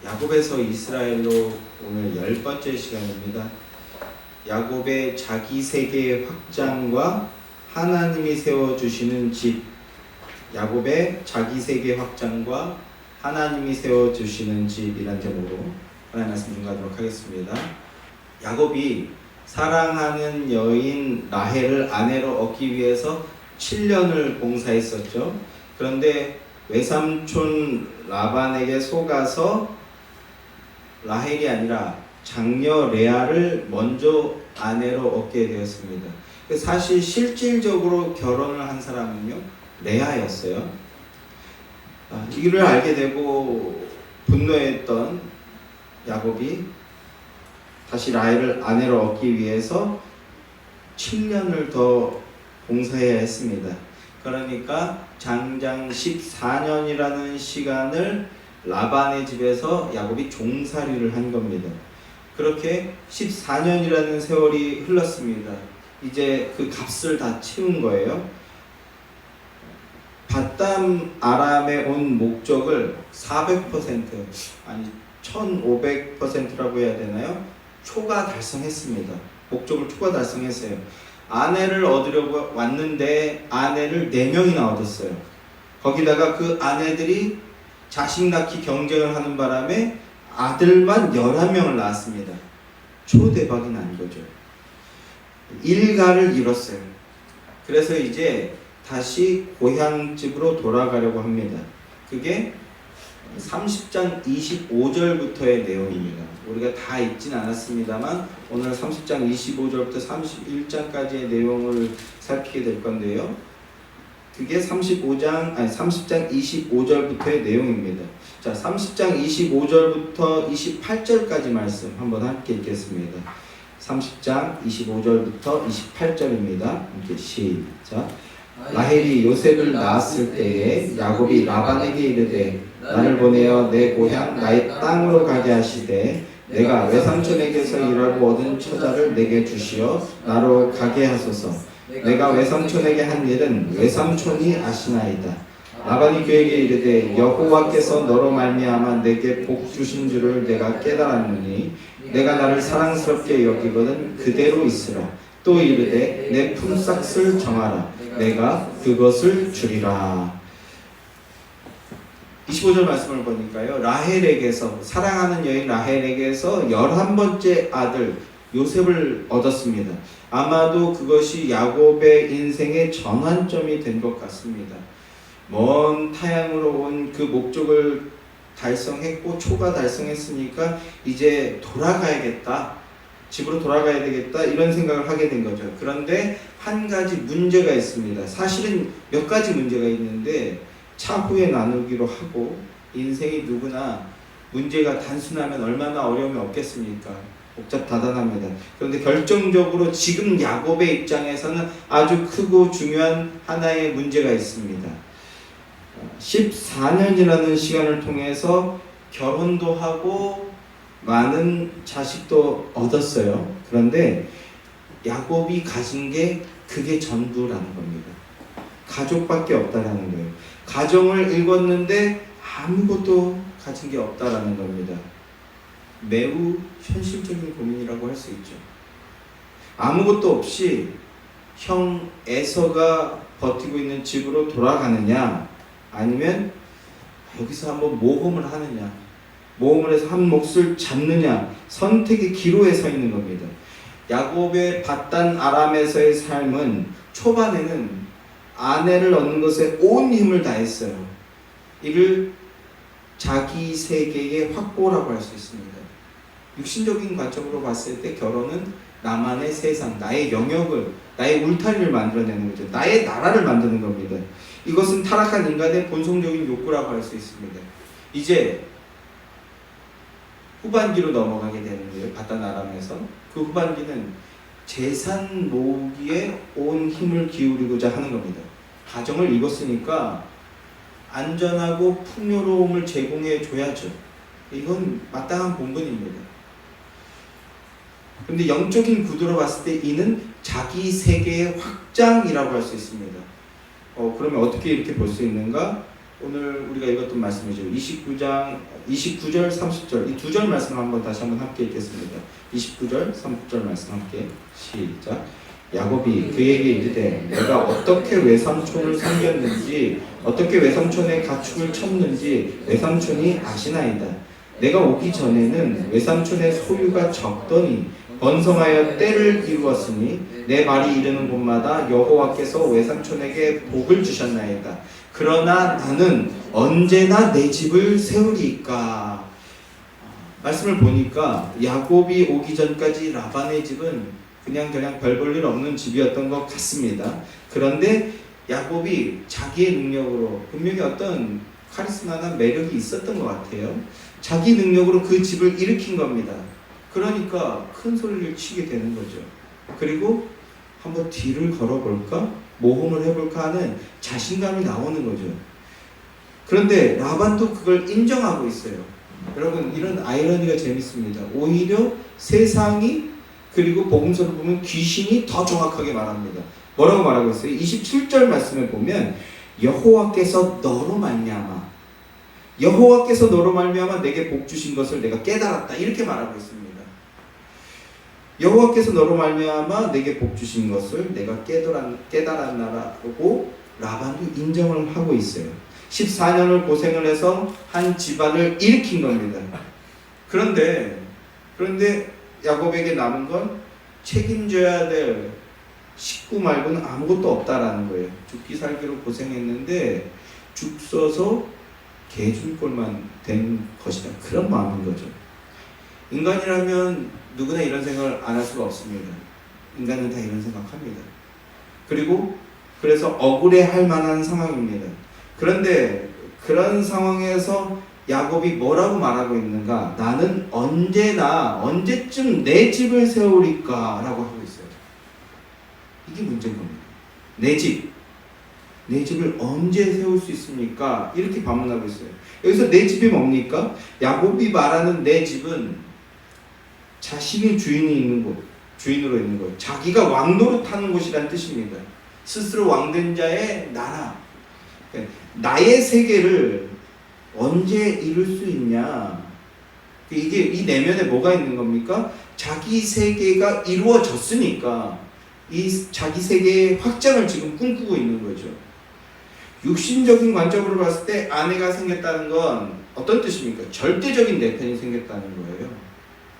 야곱에서 이스라엘로 오늘 10번째 시간입니다. 야곱의 자기 세계의 확장과 하나님이 세워주시는 집. 야곱의 자기 세계 확장과 하나님이 세워주시는 집이란 제목으로 하나님 말씀 증거하도록 하겠습니다. 야곱이 사랑하는 여인 라헬을 아내로 얻기 위해서 7년을 봉사했었죠. 그런데 외삼촌 라반에게 속아서 라헬이 아니라 장녀 레아를 먼저 아내로 얻게 되었습니다. 사실 실질적으로 결혼을 한 사람은요 레아였어요. 이를 알게 되고 분노했던 야곱이 다시 라헬을 아내로 얻기 위해서 7년을 더 봉사해야 했습니다. 그러니까 장장 14년이라는 시간을 라반의 집에서 야곱이 종살이를 한 겁니다. 그렇게 14년이라는 세월이 흘렀습니다. 이제 그 값을 다 채운 거예요. 밧담 아람에 온 목적을 400% 아니 1500%라고 해야 되나요? 초과 달성했습니다. 목적을 초과 달성했어요. 아내를 얻으려고 왔는데 아내를 4명이나 얻었어요. 거기다가 그 아내들이 자식 낳기 경쟁을 하는 바람에 아들만 11명을 낳았습니다. 초대박이 난 거죠. 일가를 이뤘어요. 그래서 이제 다시 고향집으로 돌아가려고 합니다. 그게 30장 25절부터의 내용입니다. 우리가 다 읽진 않았습니다만 오늘 30장 25절부터 31장까지의 내용을 살피게 될 건데요. 그게 30장 25절부터의 내용입니다. 자, 30장 25절부터 28절까지 말씀 한번 함께 읽겠습니다. 30장 25절부터 28절입니다. 함께 시작. 라헬이 요셉을 낳았을 때에 야곱이 라반에게 이르되 나를 보내어 내 고향 나의 땅으로 가게 하시되 내가 외삼촌에게서 일하고 얻은 처자를 내게 주시어 나로 가게 하소서. 내가 외삼촌에게 한 일은 외삼촌이 아시나이다. 라반이 그에게 이르되 여호와께서 너로 말미암아 내게 복 주신 줄을 내가 깨달았느니 내가 나를 사랑스럽게 여기거든 그대로 있으라. 또 이르되 내 품삯을 정하라. 내가 그것을 주리라. 25절 말씀을 보니까요, 라헬에게서, 사랑하는 여인 라헬에게서 11번째 아들 요셉을 얻었습니다. 아마도 그것이 야곱의 인생의 전환점이 된 것 같습니다. 먼 타향으로 온 그 목적을 달성했고 초과 달성했으니까 이제 돌아가야겠다, 집으로 돌아가야 되겠다, 이런 생각을 하게 된 거죠. 그런데 한 가지 문제가 있습니다. 사실은 몇 가지 문제가 있는데 차후에 나누기로 하고, 인생이 누구나 문제가 단순하면 얼마나 어려움이 없겠습니까? 복잡다단합니다. 그런데 결정적으로 지금 야곱의 입장에서는 아주 크고 중요한 하나의 문제가 있습니다. 14년이라는 시간을 통해서 결혼도 하고 많은 자식도 얻었어요. 그런데 야곱이 가진 게 그게 전부라는 겁니다. 가족밖에 없다라는 거예요. 가정을 읽었는데 아무것도 가진 게 없다라는 겁니다. 매우 현실적인 고민이라고 할 수 있죠. 아무것도 없이 형 에서가 버티고 있는 집으로 돌아가느냐, 아니면 여기서 한번 모험을 하느냐, 모험을 해서 한 몫을 잡느냐, 선택의 기로에 서 있는 겁니다. 야곱의 밧단 아람에서의 삶은 초반에는 아내를 얻는 것에 온 힘을 다했어요. 이를 자기 세계의 확보라고 할 수 있습니다. 육신적인 관점으로 봤을 때 결혼은 나만의 세상, 나의 영역을, 나의 울타리를 만들어내는 거죠. 나의 나라를 만드는 겁니다. 이것은 타락한 인간의 본성적인 욕구라고 할 수 있습니다. 이제 후반기로 넘어가게 되는데요. 밧단 아람에서 그 후반기는 재산 모으기에 온 힘을 기울이고자 하는 겁니다. 가정을 이뤘으니까 안전하고 풍요로움을 제공해 줘야죠. 이건 마땅한 본분입니다. 그런데 영적인 구도로 봤을 때 이는 자기 세계의 확장이라고 할 수 있습니다. 그러면 어떻게 이렇게 볼 수 있는가? 오늘 우리가 읽었던 말씀이죠. 29절 30절 이 두 절 말씀 다시 한번 함께 읽겠습니다. 29절 30절 말씀 함께 시작. 야곱이 그에게 이르되 내가 어떻게 외삼촌을 섬겼는지 어떻게 외삼촌의 가축을 쳤는지 외삼촌이 아시나이다. 내가 오기 전에는 외삼촌의 소유가 적더니 번성하여 때를 이루었으니 내 말이 이르는 곳마다 여호와께서 외삼촌에게 복을 주셨나이다. 그러나 나는 언제나 내 집을 세우리까. 말씀을 보니까 야곱이 오기 전까지 라반의 집은 그냥 별 볼 일 없는 집이었던 것 같습니다. 그런데 야곱이 자기의 능력으로 분명히 어떤 카리스마나 매력이 있었던 것 같아요. 자기 능력으로 그 집을 일으킨 겁니다. 그러니까 큰 소리를 치게 되는 거죠. 그리고 한번 뒤를 걸어볼까? 모험을 해볼까 하는 자신감이 나오는 거죠. 그런데 라반도 그걸 인정하고 있어요. 여러분, 이런 아이러니가 재밌습니다. 오히려 세상이 그리고 복음서를 보면 귀신이 더 정확하게 말합니다. 뭐라고 말하고 있어요? 27절 말씀에 보면 여호와께서 너로 말미암아 내게 복 주신 것을 내가 깨달았다, 이렇게 말하고 있습니다. 여호와께서 너로 말미암아 내게 복 주신 것을 내가 깨달았나라고 라반도 인정을 하고 있어요. 14년을 고생을 해서 한 집안을 일으킨 겁니다. 그런데 야곱에게 남은 건 책임져야 될 식구 말고는 아무것도 없다라는 거예요. 죽기 살기로 고생했는데 죽 써서 개 줄 꼴만 된 것이다, 그런 마음인 거죠. 인간이라면 누구나 이런 생각을 안 할 수가 없습니다. 인간은 다 이런 생각합니다. 그래서 억울해할 만한 상황입니다. 그런데 그런 상황에서 야곱이 뭐라고 말하고 있는가? 나는 언제쯤 내 집을 세우리까? 라고 하고 있어요. 이게 문제인 겁니다. 내 집을 언제 세울 수 있습니까? 이렇게 반문하고 있어요. 여기서 내 집이 뭡니까? 야곱이 말하는 내 집은 자신이 주인으로 있는 것, 자기가 왕노릇하는 곳이란 뜻입니다. 스스로 왕된 자의 나라, 나의 세계를 언제 이룰 수 있냐? 이게 이 내면에 뭐가 있는 겁니까? 자기 세계가 이루어졌으니까 이 자기 세계의 확장을 지금 꿈꾸고 있는 거죠. 육신적인 관점으로 봤을 때 아내가 생겼다는 건 어떤 뜻입니까? 절대적인 내 편이 생겼다는 거예요.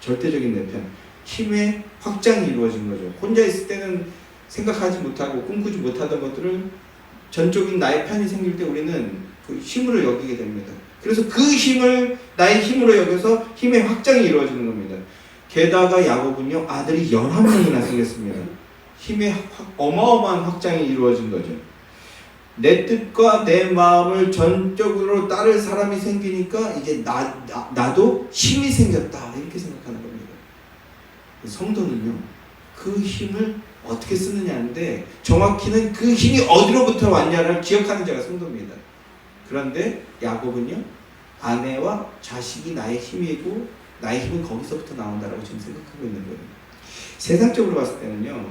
절대적인 내 편. 힘의 확장이 이루어진 거죠. 혼자 있을 때는 생각하지 못하고 꿈꾸지 못하던 것들을 전적인 나의 편이 생길 때 우리는 그 힘으로 여기게 됩니다. 그래서 그 힘을 나의 힘으로 여겨서 힘의 확장이 이루어지는 겁니다. 게다가 야곱은요, 아들이 11명이나 생겼습니다. 힘의 어마어마한 확장이 이루어진 거죠. 내 뜻과 내 마음을 전적으로 따를 사람이 생기니까 이제 나도 힘이 생겼다, 이렇게 생각하는 겁니다. 성도는요, 그 힘을 어떻게 쓰느냐인데 정확히는 그 힘이 어디로부터 왔냐를 기억하는 자가 성도입니다. 그런데 야곱은요, 아내와 자식이 나의 힘이고 나의 힘은 거기서부터 나온다라고 지금 생각하고 있는 거예요. 세상적으로 봤을 때는요,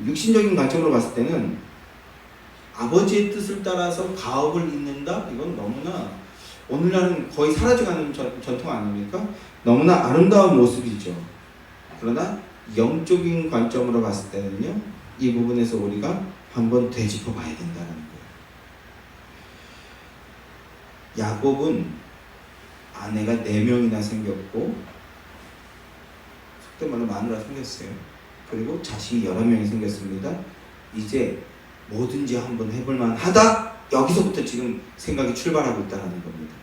육신적인 관점으로 봤을 때는 아버지의 뜻을 따라서 가업을 잇는다? 이건 너무나 오늘날은 거의 사라져가는 전통 아닙니까? 너무나 아름다운 모습이죠. 그러나 영적인 관점으로 봤을 때는요, 이 부분에서 우리가 한번 되짚어 봐야 된다는 거예요. 야곱은 아내가 4명이나 생겼고, 속된 말로 마누라 생겼어요. 그리고 자식이 11명이 생겼습니다. 이제 뭐든지 한번 해볼만 하다? 여기서부터 지금 생각이 출발하고 있다는 겁니다.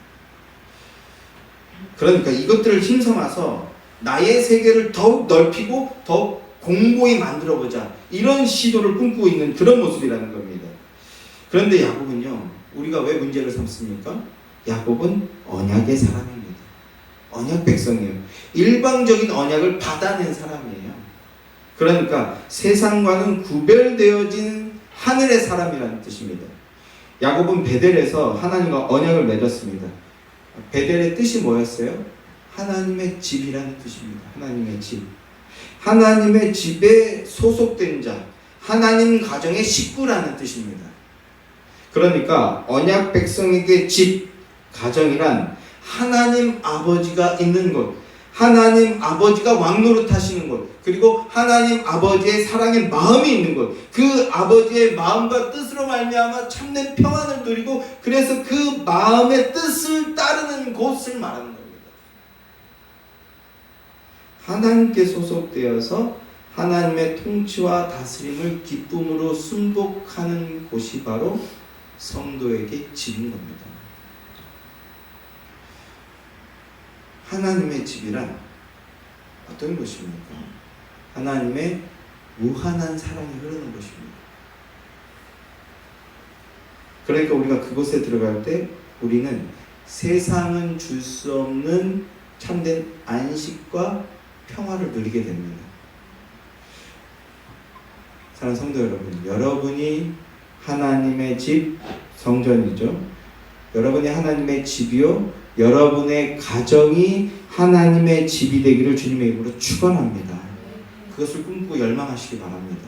그러니까 이것들을 힘삼아서 나의 세계를 더욱 넓히고 더욱 공고히 만들어보자, 이런 시도를 꿈꾸고 있는 그런 모습이라는 겁니다. 그런데 야곱은요, 우리가 왜 문제를 삼습니까? 야곱은 언약의 사람입니다. 언약 백성이에요. 일방적인 언약을 받아낸 사람이에요. 그러니까 세상과는 구별되어진 하늘의 사람이라는 뜻입니다. 야곱은 베델에서 하나님과 언약을 맺었습니다. 베델의 뜻이 뭐였어요? 하나님의 집이라는 뜻입니다. 하나님의 집. 하나님의 집에 소속된 자, 하나님 가정의 식구라는 뜻입니다. 그러니까 언약 백성에게 집, 가정이란 하나님 아버지가 있는 곳, 하나님 아버지가 왕노릇하시는 곳, 그리고 하나님 아버지의 사랑의 마음이 있는 곳, 그 아버지의 마음과 뜻으로 말미암아 참된 평안을 누리고 그래서 그 마음의 뜻을 따르는 곳을 말하는 겁니다. 하나님께 소속되어서 하나님의 통치와 다스림을 기쁨으로 순복하는 곳이 바로 성도에게 집인 겁니다. 하나님의 집이란 어떤 곳입니까? 하나님의 무한한 사랑이 흐르는 곳입니다. 그러니까 우리가 그곳에 들어갈 때 우리는 세상은 줄 수 없는 참된 안식과 평화를 누리게 됩니다. 사랑하는 성도 여러분, 여러분이 하나님의 집, 성전이죠. 여러분이 하나님의 집이요, 여러분의 가정이 하나님의 집이 되기를 주님의 이름으로 축원합니다. 그것을 꿈꾸고 열망하시기 바랍니다.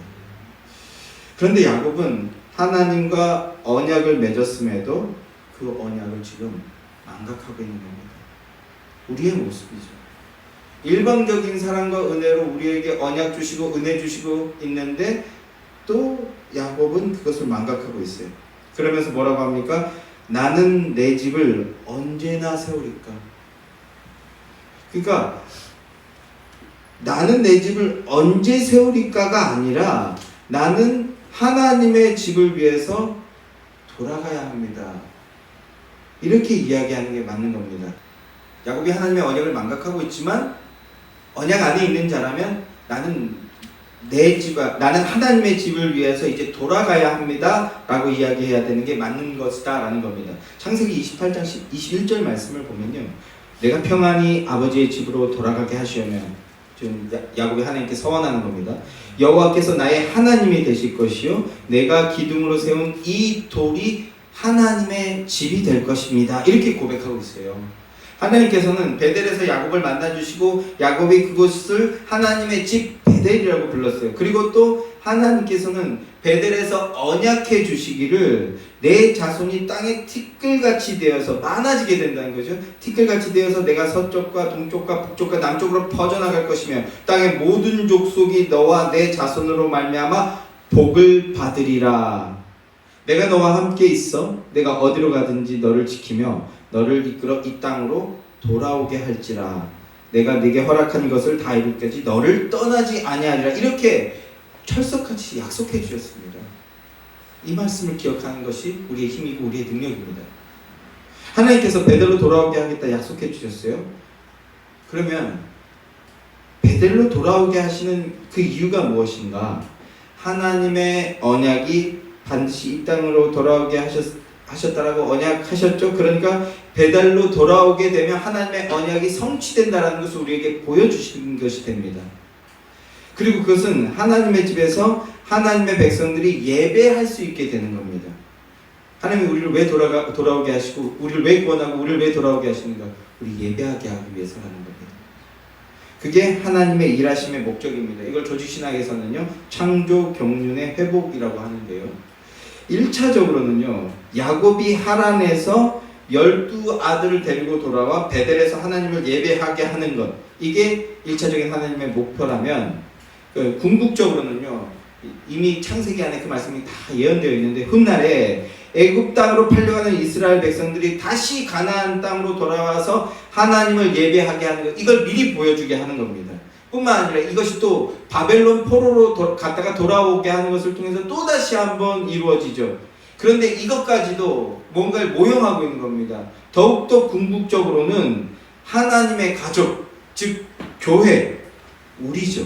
그런데 야곱은 하나님과 언약을 맺었음에도 그 언약을 지금 망각하고 있는 겁니다. 우리의 모습이죠. 일방적인 사랑과 은혜로 우리에게 언약 주시고 은혜 주시고 있는데 또 야곱은 그것을 망각하고 있어요. 그러면서 뭐라고 합니까? 나는 내 집을 언제나 세우리까? 그러니까 나는 내 집을 언제 세우리까가 아니라 나는 하나님의 집을 위해서 돌아가야 합니다. 이렇게 이야기하는 게 맞는 겁니다. 야곱이 하나님의 언약을 망각하고 있지만 언약 안에 있는 자라면 나는 나는 하나님의 집을 위해서 이제 돌아가야 합니다 라고 이야기해야 되는 게 맞는 것이다 라는 겁니다. 창세기 28장 21절 말씀을 보면요, 내가 평안히 아버지의 집으로 돌아가게 하시오며, 지금 야곱이 하나님께 서원하는 겁니다. 여호와께서 나의 하나님이 되실 것이요 내가 기둥으로 세운 이 돌이 하나님의 집이 될 것입니다. 이렇게 고백하고 있어요. 하나님께서는 베델에서 야곱을 만나주시고 야곱이 그곳을 하나님의 집 베델이라고 불렀어요. 그리고 또 하나님께서는 베델에서 언약해 주시기를 내 자손이 땅에 티끌같이 되어서 많아지게 된다는 거죠. 티끌같이 되어서 내가 서쪽과 동쪽과 북쪽과 남쪽으로 퍼져나갈 것이며 땅의 모든 족속이 너와 내 자손으로 말미암아 복을 받으리라. 내가 너와 함께 있어 내가 어디로 가든지 너를 지키며 너를 이끌어 이 땅으로 돌아오게 할지라. 내가 네게 허락한 것을 다 이루기까지 너를 떠나지 아니하리라. 이렇게 철석같이 약속해 주셨습니다. 이 말씀을 기억하는 것이 우리의 힘이고 우리의 능력입니다. 하나님께서 베델로 돌아오게 하겠다 약속해 주셨어요. 그러면 베델로 돌아오게 하시는 그 이유가 무엇인가? 하나님의 언약이 반드시 이 땅으로 돌아오게 하셨다라고 언약하셨죠. 그러니까 베델로 돌아오게 되면 하나님의 언약이 성취된다라는 것을 우리에게 보여주시는 것이 됩니다. 그리고 그것은 하나님의 집에서 하나님의 백성들이 예배할 수 있게 되는 겁니다. 하나님이 우리를 왜 돌아오게 하시고 우리를 왜 구원하고 우리를 왜 돌아오게 하시는가? 우리 예배하게 하기 위해서라는 겁니다. 그게 하나님의 일하심의 목적입니다. 이걸 조직신학에서는요 창조 경륜의 회복이라고 하는데요, 1차적으로는요 야곱이 하란에서 12아들을 데리고 돌아와 베델에서 하나님을 예배하게 하는 것, 이게 1차적인 하나님의 목표라면 궁극적으로는요 이미 창세기 안에 그 말씀이 다 예언되어 있는데 훗날에 애굽 땅으로 팔려가는 이스라엘 백성들이 다시 가나안 땅으로 돌아와서 하나님을 예배하게 하는 것, 이걸 미리 보여주게 하는 겁니다. 뿐만 아니라 이것이 또 바벨론 포로로 갔다가 돌아오게 하는 것을 통해서 또다시 한번 이루어지죠. 그런데 이것까지도 뭔가를 모형하고 있는 겁니다. 더욱더 궁극적으로는 하나님의 가족, 즉 교회, 우리죠.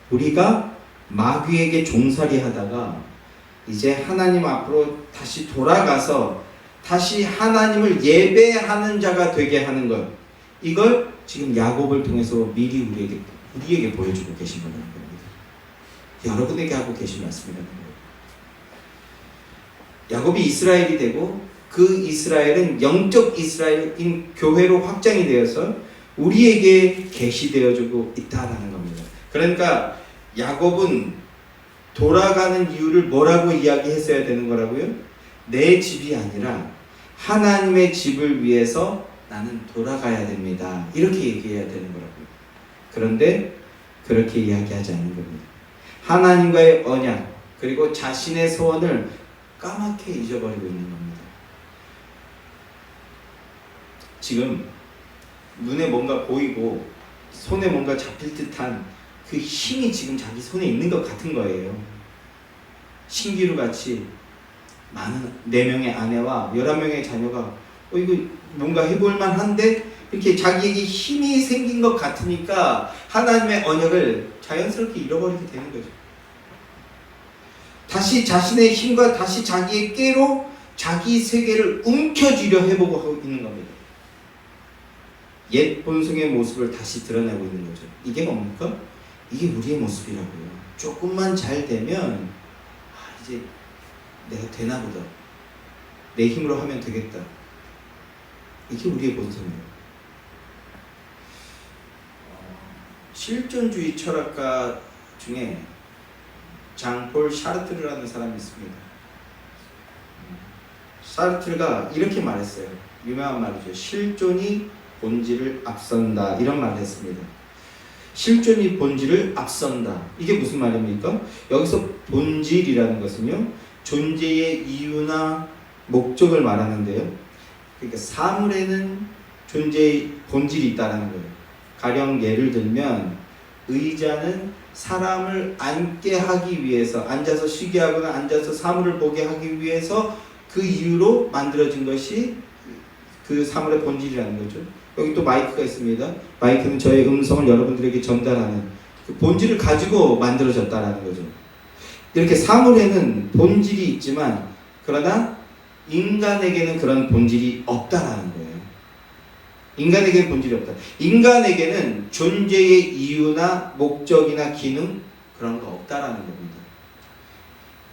우리가 마귀에게 종살이 하다가 이제 하나님 앞으로 다시 돌아가서 다시 하나님을 예배하는 자가 되게 하는 것, 이걸 지금 야곱을 통해서 미리 우리에게 보여주고 계신 거라는 겁니다. 여러분에게 하고 계신 말씀이라는 거예요. 야곱이 이스라엘이 되고 그 이스라엘은 영적 이스라엘인 교회로 확장이 되어서 우리에게 계시되어주고 있다라는 겁니다. 그러니까 야곱은 돌아가는 이유를 뭐라고 이야기했어야 되는 거라고요? 내 집이 아니라 하나님의 집을 위해서 나는 돌아가야 됩니다. 이렇게 얘기해야 되는 거라고요. 그런데 그렇게 이야기하지 않는 겁니다. 하나님과의 언약 그리고 자신의 소원을 까맣게 잊어버리고 있는 겁니다. 지금 눈에 뭔가 보이고 손에 뭔가 잡힐 듯한 그 힘이 지금 자기 손에 있는 것 같은 거예요. 신기루 같이 많은 4명의 아내와 11명의 자녀가 이거 뭔가 해볼 만한데 이렇게 자기에게 힘이 생긴 것 같으니까 하나님의 언약을 자연스럽게 잃어버리게 되는 거죠. 다시 자신의 힘과 다시 자기의 깨로 자기 세계를 움켜쥐려 해보고 하고 있는 겁니다. 옛 본성의 모습을 다시 드러내고 있는 거죠. 이게 뭡니까? 이게 우리의 모습이라고요. 조금만 잘 되면 이제 내가 되나 보다. 내 힘으로 하면 되겠다. 이게 우리의 본성이에요. 실존주의 철학가 중에 장폴 샤르트르라는 사람이 있습니다. 샤르트르가 이렇게 말했어요. 유명한 말이죠. 실존이 본질을 앞선다. 이런 말을 했습니다. 실존이 본질을 앞선다. 이게 무슨 말입니까? 여기서 본질이라는 것은요, 존재의 이유나 목적을 말하는데요. 그러니까 사물에는 존재의 본질이 있다는 거예요. 가령 예를 들면 의자는 사람을 앉게 하기 위해서, 앉아서 쉬게 하거나 앉아서 사물을 보게 하기 위해서 그 이유로 만들어진 것이 그 사물의 본질이라는 거죠. 여기 또 마이크가 있습니다. 마이크는 저의 음성을 여러분들에게 전달하는 그 본질을 가지고 만들어졌다라는 거죠. 이렇게 사물에는 본질이 있지만 그러나 인간에게는 그런 본질이 없다라는 거예요. 인간에게는 본질이 없다. 인간에게는 존재의 이유나 목적이나 기능 그런 거 없다라는 겁니다.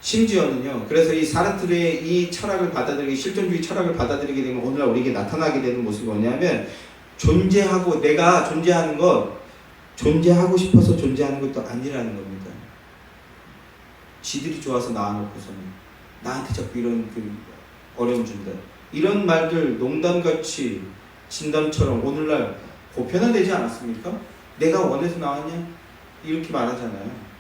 심지어는요. 그래서 이 사르트르의 이 철학을 받아들이게, 실존주의 철학을 받아들이게 되면 오늘날 우리에게 나타나게 되는 모습이 뭐냐면, 존재하고 내가 존재하는 것, 존재하고 싶어서 존재하는 것도 아니라는 겁니다. 지들이 좋아서 나와놓고서는 나한테 자꾸 이런 어려움 준다. 이런 말들 농담같이 진담처럼 오늘날 보편화되지 않았습니까? 내가 원해서 나왔냐? 이렇게 말하잖아요.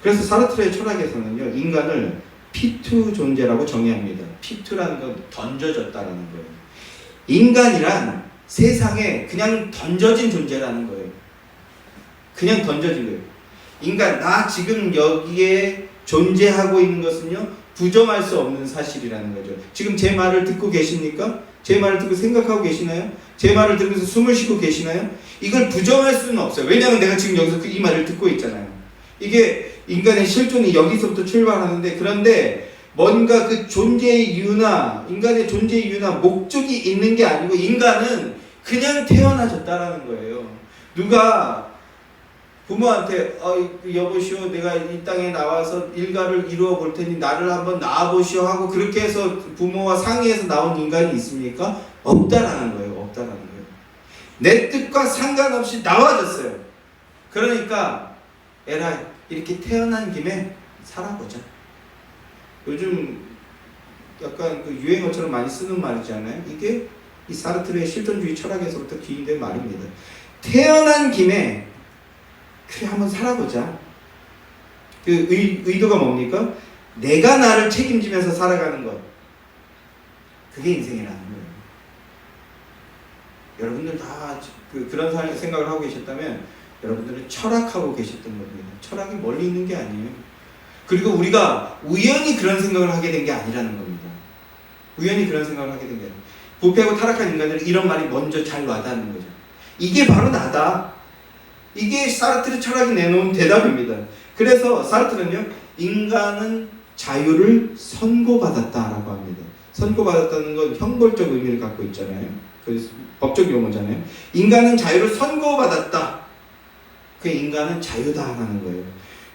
그래서 사르트르의 철학에서는요, 인간을 P2 존재라고 정의합니다. P2라는 건 던져졌다라는 거예요. 인간이란 세상에 그냥 던져진 존재라는 거예요. 그냥 던져진 거예요. 인간, 나 지금 여기에 존재하고 있는 것은요, 부정할 수 없는 사실이라는 거죠. 지금 제 말을 듣고 계십니까? 제 말을 듣고 생각하고 계시나요? 제 말을 들으면서 숨을 쉬고 계시나요? 이걸 부정할 수는 없어요. 왜냐하면 내가 지금 여기서 이 말을 듣고 있잖아요. 이게 인간의 실존이 여기서부터 출발하는데, 그런데 뭔가 그 존재의 이유나 인간의 존재의 이유나 목적이 있는 게 아니고 인간은 그냥 태어나졌다라는 거예요. 누가 부모한테 여보시오, 내가 이 땅에 나와서 일가를 이루어 볼 테니 나를 한번 낳아보시오 하고 그렇게 해서 부모와 상의해서 나온 인간이 있습니까? 없다라는 거예요. 없다라는 거예요. 내 뜻과 상관없이 나와졌어요. 그러니까 에라이, 이렇게 태어난 김에 살아보자. 요즘 약간 그 유행어처럼 많이 쓰는 말이잖아요. 이게 이 사르트르의 실존주의 철학에서부터 기인된 말입니다. 태어난 김에 그래 한번 살아보자. 그 의도가 뭡니까? 내가 나를 책임지면서 살아가는 것. 그게 인생이라는 거예요. 여러분들 다 그런 생각을 하고 계셨다면 여러분들은 철학하고 계셨던 겁니다. 철학이 멀리 있는 게 아니에요. 그리고 우리가 우연히 그런 생각을 하게 된 게 아니라는 겁니다. 우연히 그런 생각을 하게 된 게 아니에요. 부패하고 타락한 인간들은 이런 말이 먼저 잘 와닿는 거죠. 이게 바로 나다. 이게 사르트르 철학이 내놓은 대답입니다. 그래서 사르트르는요, 인간은 자유를 선고받았다라고 합니다. 선고받았다는 건 형벌적 의미를 갖고 있잖아요. 그래서 법적 용어잖아요. 인간은 자유를 선고받았다. 그 인간은 자유다라는 거예요.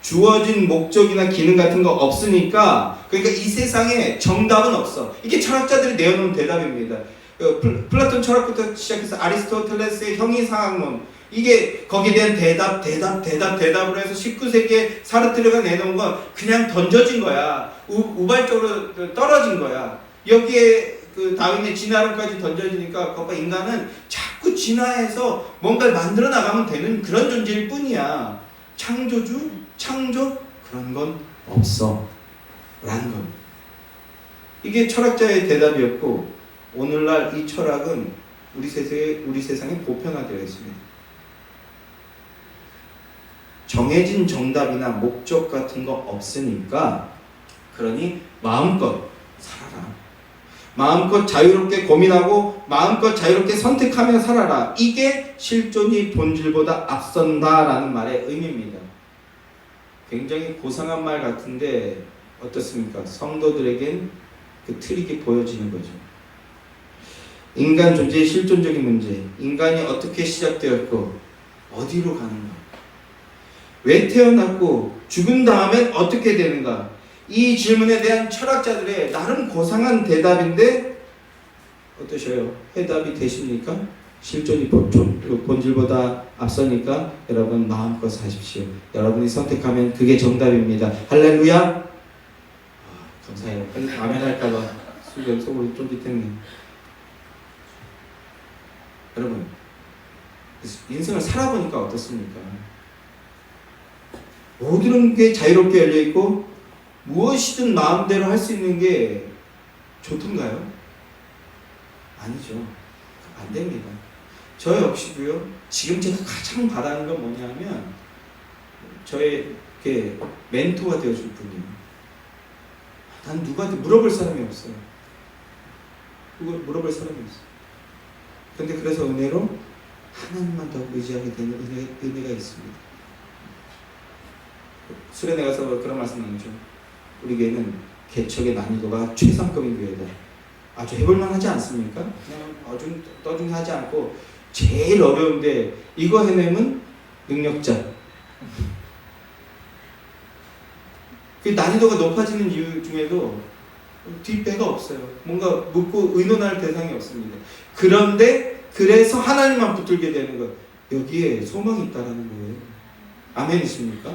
주어진 목적이나 기능 같은 거 없으니까, 그러니까 이 세상에 정답은 없어. 이게 철학자들이 내어놓은 대답입니다. 플라톤 철학부터 시작해서 아리스토텔레스의 형이상학론, 이게 거기에 대한 대답을 해서 19세기에 사르트르가 내놓은 건 그냥 던져진 거야. 우발적으로 떨어진 거야. 여기에 그 다윈의 진화론까지 던져지니까 거봐, 인간은 자꾸 진화해서 뭔가를 만들어 나가면 되는 그런 존재일 뿐이야. 창조 그런 건 없어 라는 겁니다. 이게 철학자의 대답이었고, 오늘날 이 철학은 우리 세상에 보편화되어 있습니다. 정해진 정답이나 목적 같은 거 없으니까, 그러니 마음껏 살아라. 마음껏 자유롭게 고민하고 마음껏 자유롭게 선택하며 살아라. 이게 실존이 본질보다 앞선다라는 말의 의미입니다. 굉장히 고상한 말 같은데 어떻습니까? 성도들에겐 그 트릭이 보여지는 거죠. 인간 존재의 실존적인 문제, 인간이 어떻게 시작되었고 어디로 가는가, 왜 태어났고 죽은 다음엔 어떻게 되는가, 이 질문에 대한 철학자들의 나름 고상한 대답인데 어떠셔요? 해답이 되십니까? 실존이 본질보다 앞서니까 여러분 마음껏 사십시오. 여러분이 선택하면 그게 정답입니다. 할렐루야. 감사해요. 아멘 할까봐 속으로 쫄깃했네. 여러분, 인생을 살아보니까 어떻습니까? 모든 게 자유롭게 열려있고 무엇이든 마음대로 할 수 있는 게 좋던가요? 아니죠. 안 됩니다. 저 역시도요, 지금 제가 가장 바라는 건 뭐냐면 저의 멘토가 되어줄 분이에요. 난 누구한테 물어볼 사람이 없어요. 물어볼 사람이 없어요. 근데 그래서 은혜로 하나님만 더 의지하게 되는 은혜가 있습니다. 수련회 가서 그런 말씀 나누죠. 우리 교회는 개척의 난이도가 최상급인 교회다. 아주 해볼만 하지 않습니까? 그냥 떠중이 하지 않고 제일 어려운데 이거 해내면 능력자. 그 난이도가 높아지는 이유 중에도 뒷배가 없어요. 뭔가 묻고 의논할 대상이 없습니다. 그런데 그래서 하나님만 붙들게 되는 것, 여기에 소망이 있다라는 거예요. 아멘이십니까?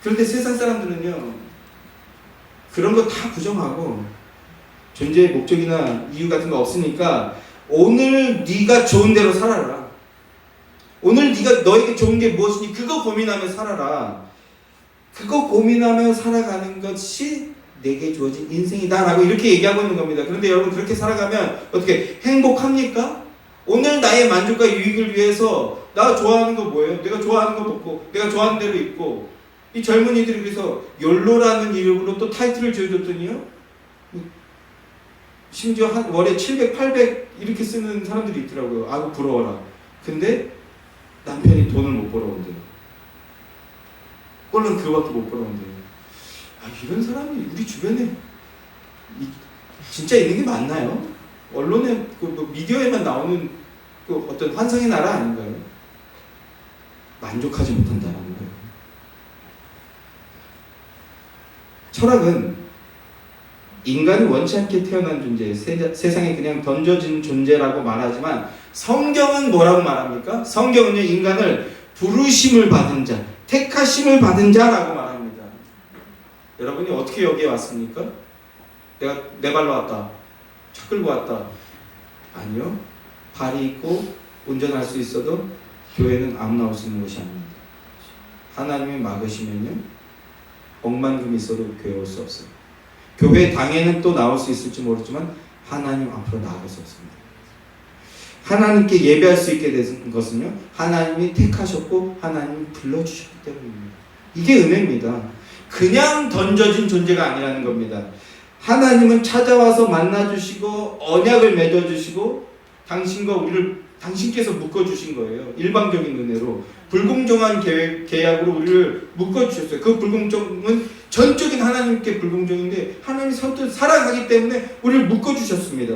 그런데 세상 사람들은요, 그런 거 다 부정하고 존재의 목적이나 이유 같은 거 없으니까 오늘 네가 좋은 대로 살아라. 오늘 네가 너에게 좋은 게 무엇이니 그거 고민하며 살아라. 그거 고민하며 살아가는 것이 내게 주어진 인생이다라고 이렇게 얘기하고 있는 겁니다. 그런데 여러분, 그렇게 살아가면 어떻게 행복합니까? 오늘 나의 만족과 유익을 위해서 나 좋아하는 거 뭐예요? 내가 좋아하는 거 먹고 내가 좋아하는 대로 입고, 이 젊은이들이 그래서 욜로라는 이름으로 또 타이틀을 지어줬더니요, 심지어 한 월에 700, 800 이렇게 쓰는 사람들이 있더라고요. 아이고 부러워라. 근데 남편이 돈을 못 벌어온대요. 꼴은 그거밖에 못 벌어온대요. 이런 사람이 우리 주변에 진짜 있는 게 맞나요? 언론에 미디어에만 나오는 그 어떤 환상의 나라 아닌가요? 만족하지 못한다는 거예요. 철학은 인간이 원치 않게 태어난 존재, 세상에 그냥 던져진 존재라고 말하지만, 성경은 뭐라고 말합니까? 성경은요, 인간을 부르심을 받은 자, 택하심을 받은 자라고 말합니다. 여러분이 어떻게 여기에 왔습니까? 내가 내 발로 왔다, 차 끌고 왔다. 아니요. 발이 있고 운전할 수 있어도 교회는 아무나 올 수 있는 곳이 아닙니다. 하나님이 막으시면요, 억만금이 있어도 교회 올 수 없어요. 교회 당에는 또 나올 수 있을지 모르지만 하나님 앞으로 나아갈 수 없습니다. 하나님께 예배할 수 있게 된 것은요, 하나님이 택하셨고 하나님이 불러주셨기 때문입니다. 이게 은혜입니다. 그냥 던져진 존재가 아니라는 겁니다. 하나님은 찾아와서 만나주시고 언약을 맺어주시고 당신과 우리를 당신께서 묶어주신 거예요. 일방적인 은혜로 불공정한 계약으로 우리를 묶어주셨어요. 그 불공정은 전적인 하나님께 불공정인데 하나님이 선뜻 살아가기 때문에 우리를 묶어주셨습니다.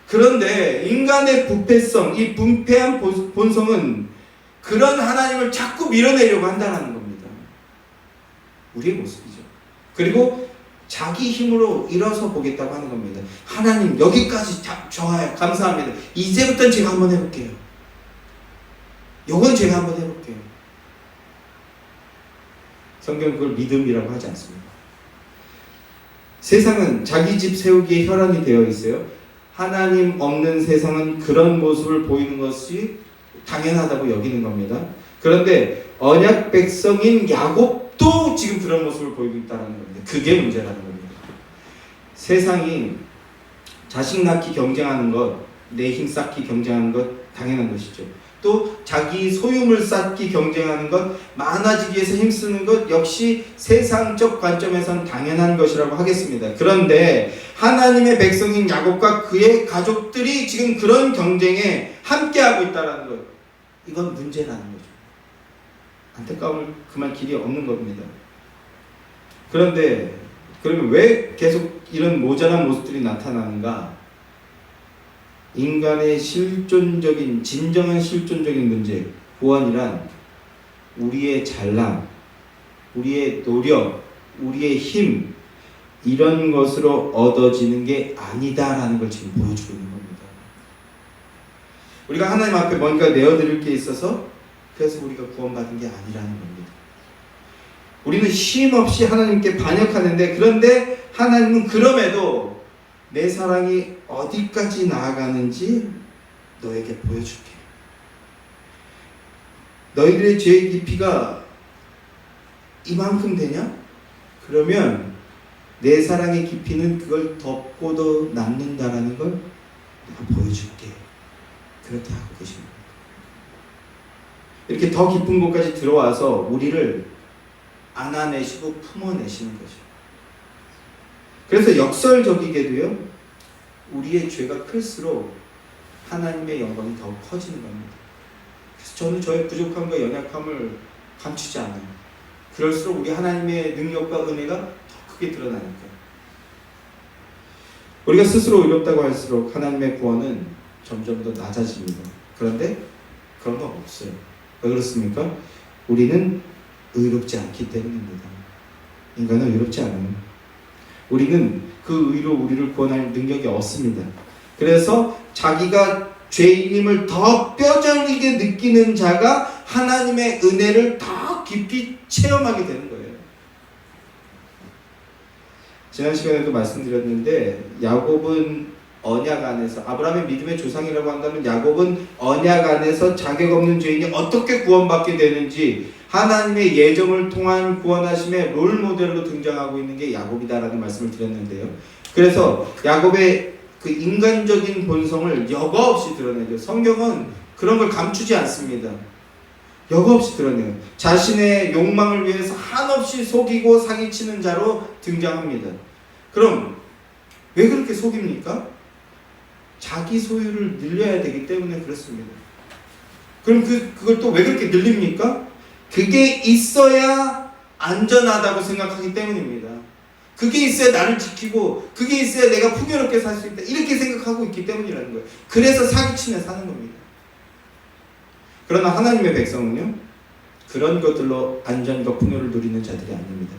그런데 인간의 부패성, 이 분패한 본성은 그런 하나님을 자꾸 밀어내려고 한다는 겁니다. 우리의 모습이죠. 그리고 자기 힘으로 일어서 보겠다고 하는 겁니다. 하나님 여기까지 좋아요. 감사합니다. 이제부터는 제가 한번 해볼게요. 요건 제가 한번 해볼게요. 성경 그걸 믿음이라고 하지 않습니다. 세상은 자기 집 세우기에 혈안이 되어 있어요. 하나님 없는 세상은 그런 모습을 보이는 것이 당연하다고 여기는 겁니다. 그런데 언약 백성인 야곱도 지금 그런 모습을 보이고 있다는 겁니다. 그게 문제라는 겁니다. 세상이 자식 낳기 경쟁하는 것, 내 힘 쌓기 경쟁하는 것 당연한 것이죠. 또 자기 소유물 쌓기 경쟁하는 것, 많아지기 위해서 힘쓰는 것 역시 세상적 관점에서는 당연한 것이라고 하겠습니다. 그런데 하나님의 백성인 야곱과 그의 가족들이 지금 그런 경쟁에 함께하고 있다는 것, 이건 문제라는 거죠. 안타까움을 금할 길이 없는 겁니다. 그런데 그러면 왜 계속 이런 모자란 모습들이 나타나는가? 인간의 실존적인, 진정한 실존적인 문제, 구원이란 우리의 잘남, 우리의 노력, 우리의 힘, 이런 것으로 얻어지는 게 아니다라는 걸 지금 보여주고 있는 겁니다. 우리가 하나님 앞에 뭔가 내어드릴 게 있어서 그래서 우리가 구원받은 게 아니라는 겁니다. 우리는 쉼 없이 하나님께 반역하는데, 그런데 하나님은 그럼에도 내 사랑이 어디까지 나아가는지 너에게 보여줄게. 너희들의 죄의 깊이가 이만큼 되냐? 그러면 내 사랑의 깊이는 그걸 덮고도 남는다라는 걸 내가 보여줄게. 그렇게 하고 계십니다. 이렇게 더 깊은 곳까지 들어와서 우리를 안아내시고 품어내시는 거죠. 그래서 역설적이게도요, 우리의 죄가 클수록 하나님의 영광이 더 커지는 겁니다. 그래서 저는 저의 부족함과 연약함을 감추지 않아요. 그럴수록 우리 하나님의 능력과 은혜가 더 크게 드러나니까요. 우리가 스스로 의롭다고 할수록 하나님의 구원은 점점 더 낮아집니다. 그런데 그런 거 없어요. 왜 그렇습니까? 우리는 의롭지 않기 때문입니다. 인간은 의롭지 않아요. 우리는 그 의로 우리를 구원할 능력이 없습니다. 그래서 자기가 죄인임을 더 뼈저리게 느끼는 자가 하나님의 은혜를 더 깊이 체험하게 되는 거예요. 지난 시간에도 말씀드렸는데, 야곱은 언약 안에서, 아브라함의 믿음의 조상이라고 한다면 야곱은 언약 안에서 자격 없는 죄인이 어떻게 구원받게 되는지 하나님의 예정을 통한 구원하심의 롤모델로 등장하고 있는 게 야곱이다라는 말씀을 드렸는데요. 그래서 야곱의 그 인간적인 본성을 여과 없이 드러내죠. 성경은 그런 걸 감추지 않습니다. 여과 없이 드러내요. 자신의 욕망을 위해서 한없이 속이고 사기치는 자로 등장합니다. 그럼 왜 그렇게 속입니까? 자기 소유를 늘려야 되기 때문에 그렇습니다. 그럼 그걸 또 왜 그렇게 늘립니까? 그게 있어야 안전하다고 생각하기 때문입니다. 그게 있어야 나를 지키고, 그게 있어야 내가 풍요롭게 살 수 있다, 이렇게 생각하고 있기 때문이라는 거예요. 그래서 사기치며 사는 겁니다. 그러나 하나님의 백성은요, 그런 것들로 안전과 풍요를 누리는 자들이 아닙니다.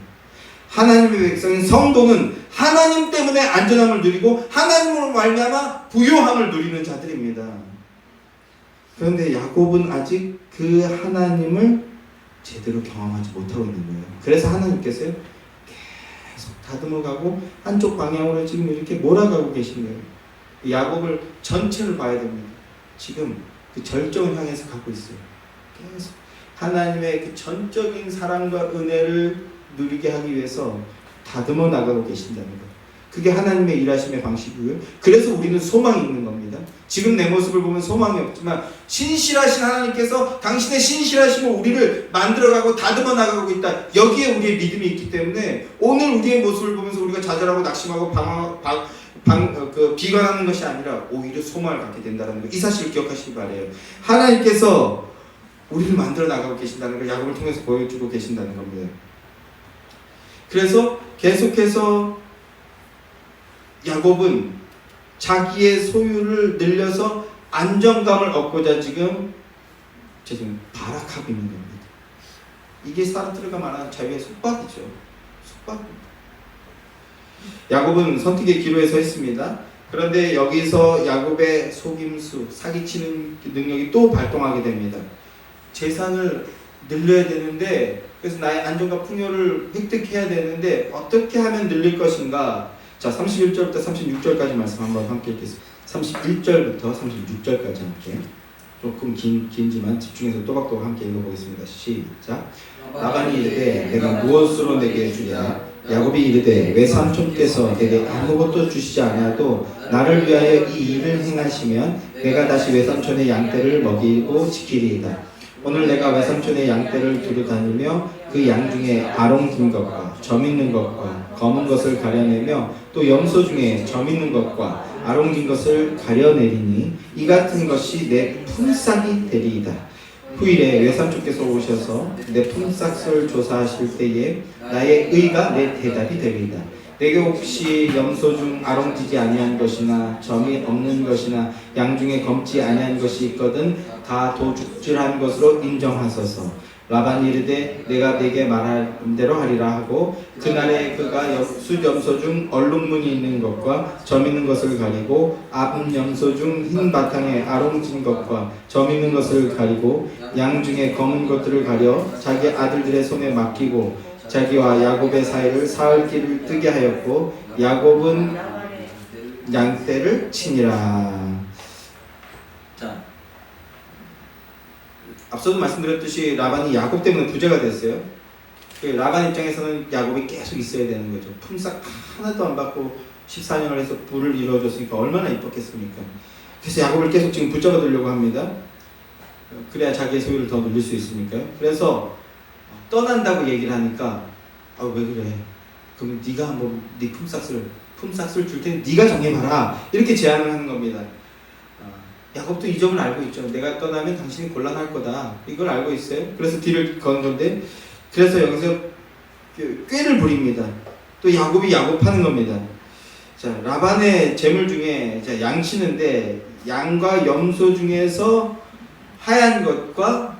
하나님의 백성인 성도는 하나님 때문에 안전함을 누리고 하나님으로 말미암아 부요함을 누리는 자들입니다. 그런데 야곱은 아직 그 하나님을 제대로 경험하지 못하고 있는 거예요. 그래서 하나님께서요, 계속 다듬어가고 한쪽 방향으로 지금 이렇게 몰아가고 계신 거예요. 야곱을 전체를 봐야 됩니다. 지금 그 절정을 향해서 가고 있어요. 계속 하나님의 그 전적인 사랑과 은혜를 누리게 하기 위해서 다듬어 나가고 계신다는 것. 그게 하나님의 일하심의 방식이고요. 그래서 우리는 소망이 있는 겁니다. 지금 내 모습을 보면 소망이 없지만 신실하신 하나님께서 당신의 신실하심으로 우리를 만들어가고 다듬어 나가고 있다. 여기에 우리의 믿음이 있기 때문에 오늘 우리의 모습을 보면서 우리가 좌절하고 낙심하고 비관하는 것이 아니라 오히려 소망을 갖게 된다는 것. 이 사실을 기억하시기 바라요. 하나님께서 우리를 만들어 나가고 계신다는 걸 야곱을 통해서 보여주고 계신다는 겁니다. 그래서 계속해서 야곱은 자기의 소유를 늘려서 안정감을 얻고자 지금 발악하고 있는 겁니다. 이게 사르트르가 말하는 자유의 속박이죠. 속박입니다. 야곱은 선택의 기로에 서 있습니다. 그런데 여기서 야곱의 속임수, 사기치는 능력이 또 발동하게 됩니다. 재산을 늘려야 되는데, 그래서 나의 안정과 풍요를 획득해야 되는데 어떻게 하면 늘릴 것인가? 자, 31절부터 36절까지 말씀 한번 함께 읽겠습니다. 31절부터 36절까지 함께. 조금 긴지만 집중해서 또박또박 함께 읽어보겠습니다. 시작. 라반이 이르되 내가 무엇으로 내게 주랴? 야곱이 이르되 외삼촌께서 내게 아무것도 주시지 않아도 나를 위하여 이 일을 행하시면 내가 다시 외삼촌의 양떼를 먹이고 지키리이다. 오늘 내가 외삼촌의 양떼를 두루 다니며 그 양 중에 아롱진 것과 점 있는 것과 검은 것을 가려내며 또 염소 중에 점 있는 것과 아롱진 것을 가려내리니 이 같은 것이 내 품삯이 되리이다. 후일에 외삼촌께서 오셔서 내 품삯을 조사하실 때에 나의 의가 내 대답이 되리이다. 내게 혹시 염소 중 아롱지지 아니한 것이나 점이 없는 것이나 양 중에 검지 아니한 것이 있거든 다 도둑질한 것으로 인정하소서. 라반이 이르되 내가 네게 말한 대로 하리라 하고 그날에 그가 숫염소 중 얼룩무늬 있는 것과 점 있는 것을 가리고 암염소 중 흰 바탕에 아롱진 것과 점 있는 것을 가리고 양 중에 검은 것들을 가려 자기 아들들의 손에 맡기고 자기와 야곱의 사이를 사흘길을 뜨게 하였고 야곱은 양떼를 치니라. 자, 앞서도 말씀드렸듯이 라반이 야곱 때문에 부자가 됐어요. 라반 입장에서는 야곱이 계속 있어야 되는 거죠. 품삯 하나도 안 받고 14년을 해서 부를 이루어줬으니까 얼마나 이뻤겠습니까. 그래서 야곱을 계속 지금 붙잡아 두려고 합니다. 그래야 자기의 소유를 더 늘릴 수 있으니까요. 그래서 떠난다고 얘기를 하니까 왜 그래? 그럼 네가 한번 네 품삯을 줄 테니 네가 정해봐라. 이렇게 제안을 하는 겁니다. 야곱도 이 점을 알고 있죠. 내가 떠나면 당신이 곤란할 거다. 이걸 알고 있어요. 그래서 뒤를 거는 건데, 그래서 여기서 꾀를 부립니다. 또 야곱이 야곱하는 겁니다. 자, 라반의 재물 중에 양 치는데 양과 염소 중에서 하얀 것과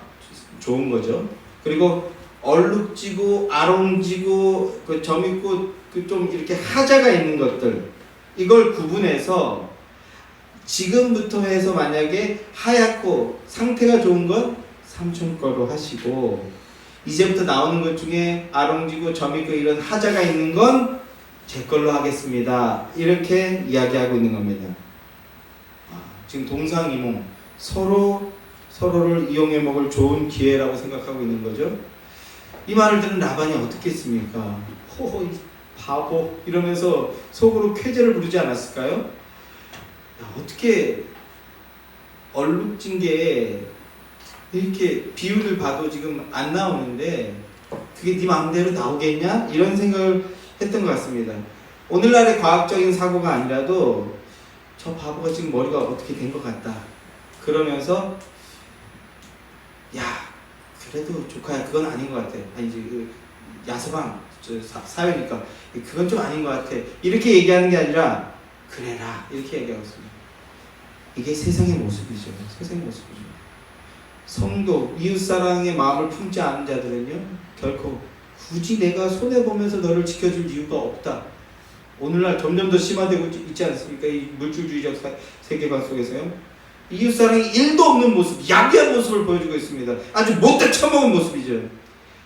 좋은 거죠. 그리고 얼룩지고 아롱지고 그 점 있고 그 좀 이렇게 하자가 있는 것들, 이걸 구분해서 지금부터 해서 만약에 하얗고 상태가 좋은 건 삼촌 거로 하시고 이제부터 나오는 것 중에 아롱지고 점 있고 이런 하자가 있는 건 제 걸로 하겠습니다. 이렇게 이야기하고 있는 겁니다. 지금 동상이몽, 서로를 이용해 먹을 좋은 기회라고 생각하고 있는 거죠. 이 말을 듣는 라반이 어떻게 했습니까? 호호 바보 이러면서 속으로 쾌재를 부르지 않았을까요? 어떻게 얼룩진 게 이렇게 비율을 봐도 지금 안 나오는데 그게 네 마음대로 나오겠냐? 이런 생각을 했던 것 같습니다. 오늘날의 과학적인 사고가 아니라도 저 바보가 지금 머리가 어떻게 된 것 같다 그러면서 야 그래도 조카야 그건 아닌 것 같아. 아니지 야서방 사회니까 그건 좀 아닌 것 같아. 이렇게 얘기하는 게 아니라 그래라 이렇게 얘기하고 있습니다. 이게 세상의 모습이죠. 세상의 모습이죠. 성도, 이웃사랑의 마음을 품지 않은 자들은요 결코 굳이 내가 손해보면서 너를 지켜줄 이유가 없다. 오늘날 점점 더 심화되고 있지 않습니까? 이 물질주의적 세계관 속에서요. 이웃사랑이 1도 없는 모습, 야비한 모습을 보여주고 있습니다. 아주 못돼 처먹은 모습이죠.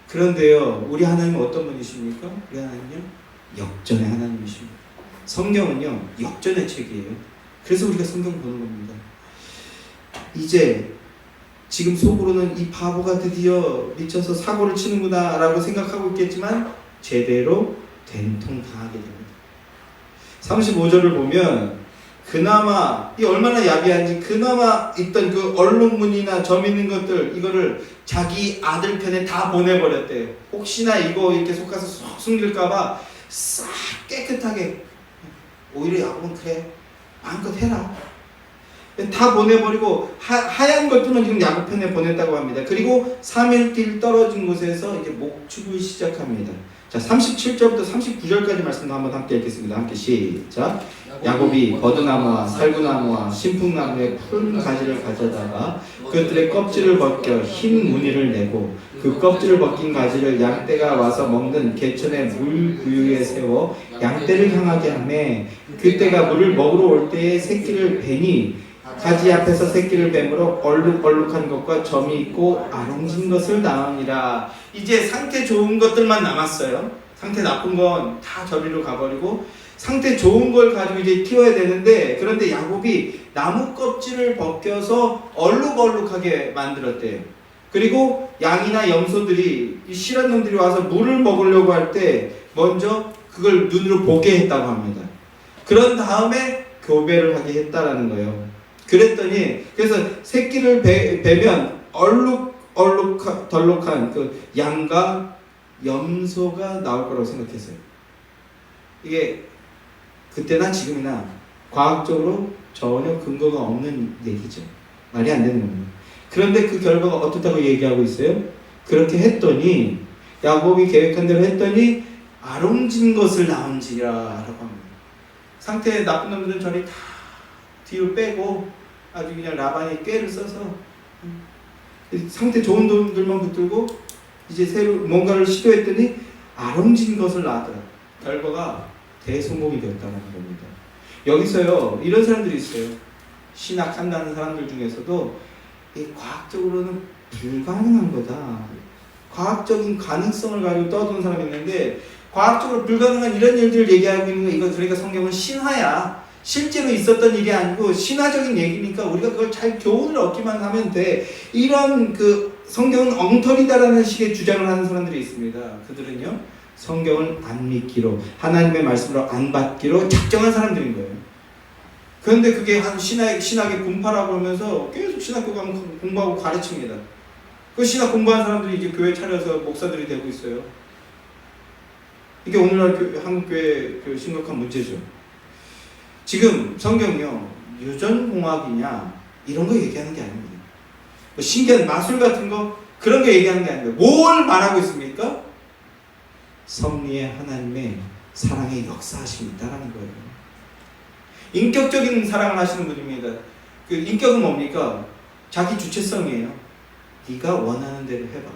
그런데요 우리 하나님은 어떤 분이십니까? 우리 하나님은요 역전의 하나님이십니다. 성경은요 역전의 책이에요. 그래서 우리가 성경을 보는 겁니다. 이제 지금 속으로는 이 바보가 드디어 미쳐서 사고를 치는구나 라고 생각하고 있겠지만 제대로 된통 당하게 됩니다. 35절을 보면 그나마 이 얼마나 야비한지 그나마 있던 그 얼룩무늬나 점 있는 것들 이거를 자기 아들 편에 다 보내버렸대요. 혹시나 이거 이렇게 속아서 쏙 숨길까봐 싹 깨끗하게. 오히려 야곱은 그래 마음껏 해라 다 보내버리고 하얀 것들은 지금 야곱 편에 보냈다고 합니다. 그리고 3일 뒤 떨어진 곳에서 이제 목축을 시작합니다. 자, 37절부터 39절까지 말씀도 한번 함께 읽겠습니다. 함께 시작. 야곱이 버드나무와 살구나무와 신풍나무의 푸른 가지를 가져다가 그들의 껍질을 벗겨 흰 무늬를 내고 그 껍질을 벗긴 가지를 양떼가 와서 먹는 개천의 물 부유에 세워 양떼를 향하게 하매 그떼가 물을 먹으러 올 때에 새끼를 베니 가지 앞에서 새끼를 뱀으로 얼룩얼룩한 것과 점이 있고 아롱진 것을 낳으니라. 이제 상태 좋은 것들만 남았어요. 상태 나쁜 건 다 저리로 가버리고 상태 좋은 걸 가지고 이제 키워야 되는데, 그런데 야곱이 나무 껍질을 벗겨서 얼룩얼룩하게 만들었대요. 그리고 양이나 염소들이, 이 실한 놈들이 와서 물을 먹으려고 할 때 먼저 그걸 눈으로 보게 했다고 합니다. 그런 다음에 교배를 하게 했다라는 거예요. 그랬더니, 그래서 새끼를 베면 덜룩한 그 양과 염소가 나올 거라고 생각했어요. 이게 그때나 지금이나 과학적으로 전혀 근거가 없는 얘기죠. 말이 안 되는 겁니다. 그런데 그 결과가 어떻다고 얘기하고 있어요? 그렇게 했더니, 야곱이 계획한 대로 했더니 아롱진 것을 낳은지라 라고 합니다. 상태 나쁜 놈들은 저리 다 뒤로 빼고 아주 그냥 라반이 꾀를 써서 상태 좋은 놈들만 붙들고 이제 새로 뭔가를 시도했더니 아롱진 것을 낳더라. 결과가 대성공이 되었다는 겁니다. 여기서요, 이런 사람들이 있어요. 신학한다는 사람들 중에서도 과학적으로는 불가능한 거다, 과학적인 가능성을 가지고 떠드는 사람이 있는데, 과학적으로 불가능한 이런 일들을 얘기하고 있는 거, 이거 그러니까 성경은 신화야. 실제로 있었던 일이 아니고 신화적인 얘기니까 우리가 그걸 잘 교훈을 얻기만 하면 돼. 이런 그 성경은 엉터리다라는 식의 주장을 하는 사람들이 있습니다. 그들은요, 성경을 안 믿기로, 하나님의 말씀으로 안 받기로 작정한 사람들인 거예요. 그런데 그게 한 신학의 분파라고 하면서 계속 신학교 가면 공부하고 가르칩니다. 그 신학 공부한 사람들이 이제 교회 차려서 목사들이 되고 있어요. 이게 오늘날 한국교회의 그 심각한 문제죠. 지금 성경이요, 유전공학이냐 이런 거 얘기하는 게 아닙니다. 뭐 신기한 마술 같은 거 그런 거 얘기하는 게 아닙니다. 뭘 말하고 있습니까? 섭리의 하나님의 사랑의 역사하심이 있다라는 거예요. 인격적인 사랑을 하시는 분입니다. 그 인격은 뭡니까? 자기 주체성이에요. 네가 원하는 대로 해봐.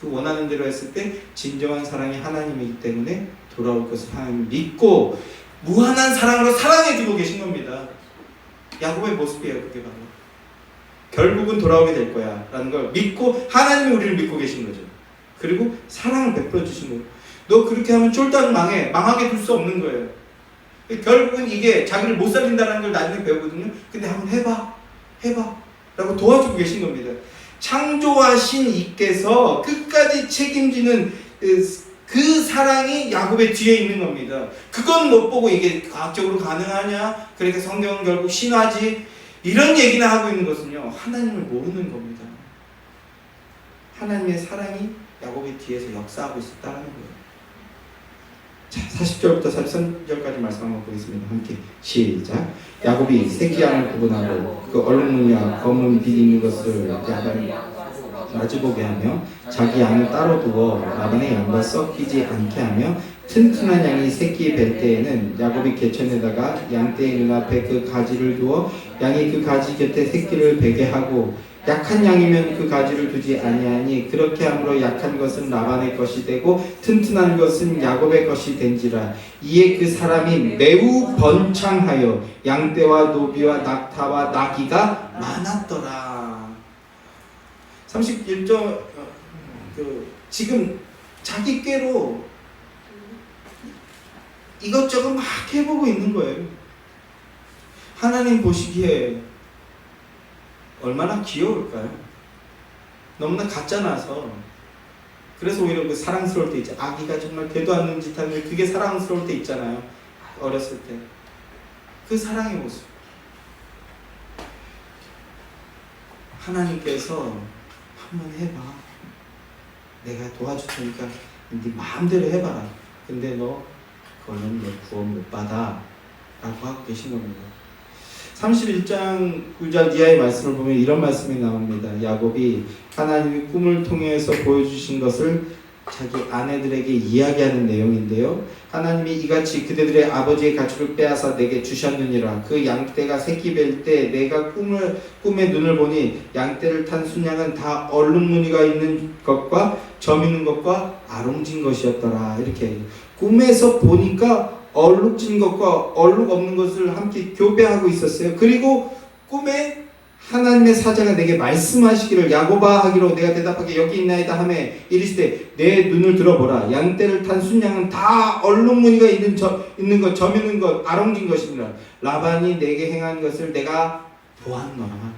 그 원하는 대로 했을 때 진정한 사랑이 하나님이기 때문에 돌아올 것을 하나님 믿고 무한한 사랑으로 사랑해주고 계신 겁니다. 야곱의 모습이에요. 그게 바로 결국은 돌아오게 될 거야 라는 걸 믿고 하나님이 우리를 믿고 계신 거죠. 그리고 사랑을 베풀어 주신 거예요. 너 그렇게 하면 쫄딱 망하게 둘 수 없는 거예요. 결국은 이게 자기를 못 살린다는 걸 나중에 배우거든요. 근데 한번 해봐 라고 도와주고 계신 겁니다. 창조하신 이께서 끝까지 책임지는 그 사랑이 야곱의 뒤에 있는 겁니다. 그건 못 보고 이게 과학적으로 가능하냐, 그러니까 성경은 결국 신화지, 이런 얘기나 하고 있는 것은요, 하나님을 모르는 겁니다. 하나님의 사랑이 야곱의 뒤에서 역사하고 있었다는 거예요. 자, 40절부터 43절까지 말씀 한번 보겠습니다. 함께 시작. 야곱이 새끼 양을 구분하고 그 얼룩무늬와 검은 빛 있는 것을 야곱이 마주보게 하며 자기 양을 따로 두어 라반의 양과 섞이지 않게 하며 튼튼한 양이 새끼 뵐 때에는 야곱이 개천에다가 양떼의 눈앞에 그 가지를 두어 양이 그 가지 곁에 새끼를 베게 하고 약한 양이면 그 가지를 두지 아니하니 그렇게 함으로 약한 것은 라반의 것이 되고 튼튼한 것은 야곱의 것이 된지라. 이에 그 사람이 매우 번창하여 양떼와 노비와 낙타와 나귀가 많았더라. 31절 지금 자기 꾀로 이것저것 막 해보고 있는 거예요. 하나님 보시기에 얼마나 귀여울까요? 너무나 가짜나서. 그래서 오히려 그 사랑스러울 때 있죠. 아기가 정말 되도 않는 짓 하는데 그게 사랑스러울 때 있잖아요. 어렸을 때 그 사랑의 모습. 하나님께서 한번 해봐. 내가 도와줄 테니까 네 마음대로 해봐라. 근데 너 그거는 너 구원 못 받아 라고 하고 계신 겁니다. 31장 9절 이하의 말씀을 보면 이런 말씀이 나옵니다. 야곱이 하나님이 꿈을 통해서 보여주신 것을 자기 아내들에게 이야기하는 내용인데요. 하나님이 이같이 그대들의 아버지의 가축을 빼앗아 내게 주셨느니라. 그 양떼가 새끼 뵐 때 내가 꿈에 눈을 보니 양떼를 탄 순양은 다 얼룩무늬가 있는 것과 점 있는 것과 아롱진 것이었더라. 이렇게 꿈에서 보니까 얼룩진 것과 얼룩 없는 것을 함께 교배하고 있었어요. 그리고 꿈에 하나님의 사자가 내게 말씀하시기를 야곱아 하기로 내가 대답하게 여기 있나이다 하매 이르시되 내 눈을 들어보라. 양떼를 탄 순양은 다 얼룩무늬가 있는 것 점 있는 것 아롱진 것이니라. 라반이 내게 행한 것을 내가 보았노라.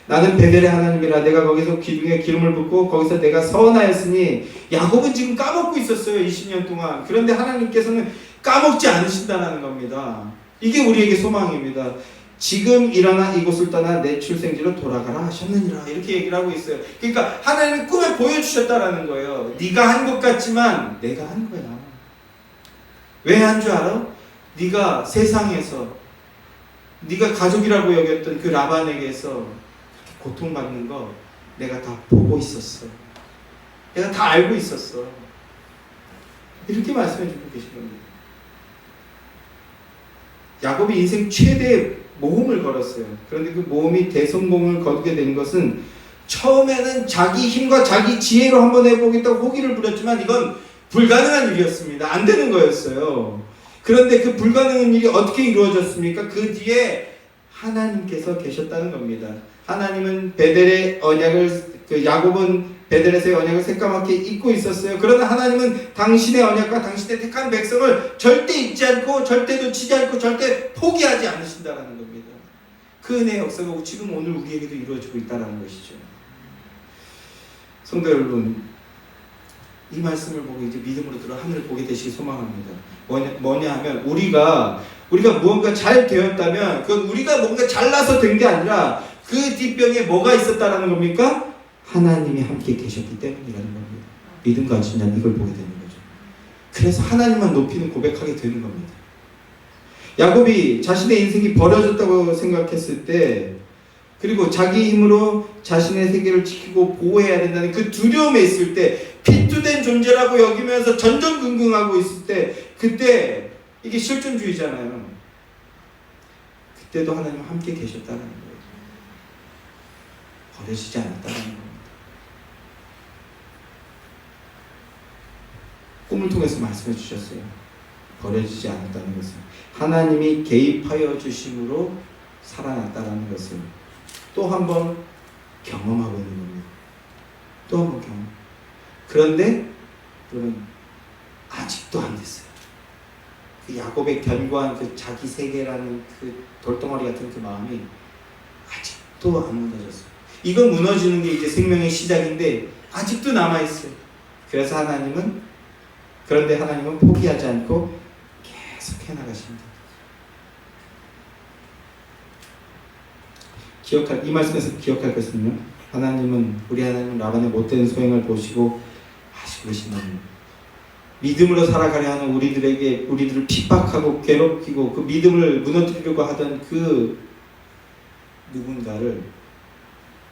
나는 베델의 하나님이라. 내가 거기서 기둥에 기름을 붓고 거기서 내가 서원하였으니 야곱은 지금 까먹고 있었어요. 20년 동안. 그런데 하나님께서는 까먹지 않으신다는 겁니다. 이게 우리에게 소망입니다. 지금 일어나 이곳을 떠나 내 출생지로 돌아가라 하셨느니라. 이렇게 얘기를 하고 있어요. 그러니까 하나님이 꿈에 보여주셨다라는 거예요. 네가 한 것 같지만 내가 한 거야. 왜 한 줄 알아? 네가 세상에서 네가 가족이라고 여겼던 그 라반에게서 고통받는 거 내가 다 보고 있었어. 내가 다 알고 있었어. 이렇게 말씀해 주고 계신 겁니다. 야곱이 인생 최대의 모험을 걸었어요. 그런데 그 모험이 대성공을 거두게 된 것은 처음에는 자기 힘과 자기 지혜로 한번 해보겠다고 호기를 부렸지만 이건 불가능한 일이었습니다. 안 되는 거였어요. 그런데 그 불가능한 일이 어떻게 이루어졌습니까? 그 뒤에 하나님께서 계셨다는 겁니다. 하나님은 베델의 언약을 야곱은 베델에서의 언약을 새까맣게 잊고 있었어요. 그러나 하나님은 당신의 언약과 당신의 택한 백성을 절대 잊지 않고 절대 놓치지 않고 절대 포기하지 않으신다는 겁니다. 그 은혜의 역사가 지금 오늘 우리에게도 이루어지고 있다는 것이죠. 성도 여러분, 이 말씀을 보고 이제 믿음으로 들어 하늘을 보게 되시기 소망합니다. 뭐냐 하면 우리가 무언가 잘 되었다면 그건 우리가 뭔가 잘나서 된 게 아니라 그 뒷병에 뭐가 있었다라는 겁니까? 하나님이 함께 계셨기 때문이라는 겁니다. 믿음 가진 자는 이걸 보게 되는 거죠. 그래서 하나님만 높이는 고백하게 되는 겁니다. 야곱이 자신의 인생이 버려졌다고 생각했을 때 그리고 자기 힘으로 자신의 세계를 지키고 보호해야 된다는 그 두려움에 있을 때 피투된 존재라고 여기면서 전전긍긍하고 있을 때 그때 이게 실존주의잖아요. 그때도 하나님 함께 계셨다는 거예요. 버려지지 않았다는 겁니다. 꿈을 통해서 말씀해 주셨어요. 버려지지 않았다는 것은 하나님이 개입하여 주심으로 살아났다는 것을 또 한 번 경험하고 있는 겁니다. 또 한 번 경험. 그런데 여러분 아직도 안 됐어요. 그 야곱의 견고한 그 자기 세계라는 그 돌덩어리 같은 그 마음이 아직도 안 무너졌어요. 이거 무너지는 게 이제 생명의 시작인데 아직도 남아 있어요. 그래서 그런데 하나님은 포기하지 않고 계속 해나가십니다. 이 말씀에서 기억할 것은요. 우리 하나님은 라반의 못된 소행을 보시고 아시고 계신다는 믿음으로 살아가려 하는 우리들을 핍박하고 괴롭히고 그 믿음을 무너뜨리려고 하던 그 누군가를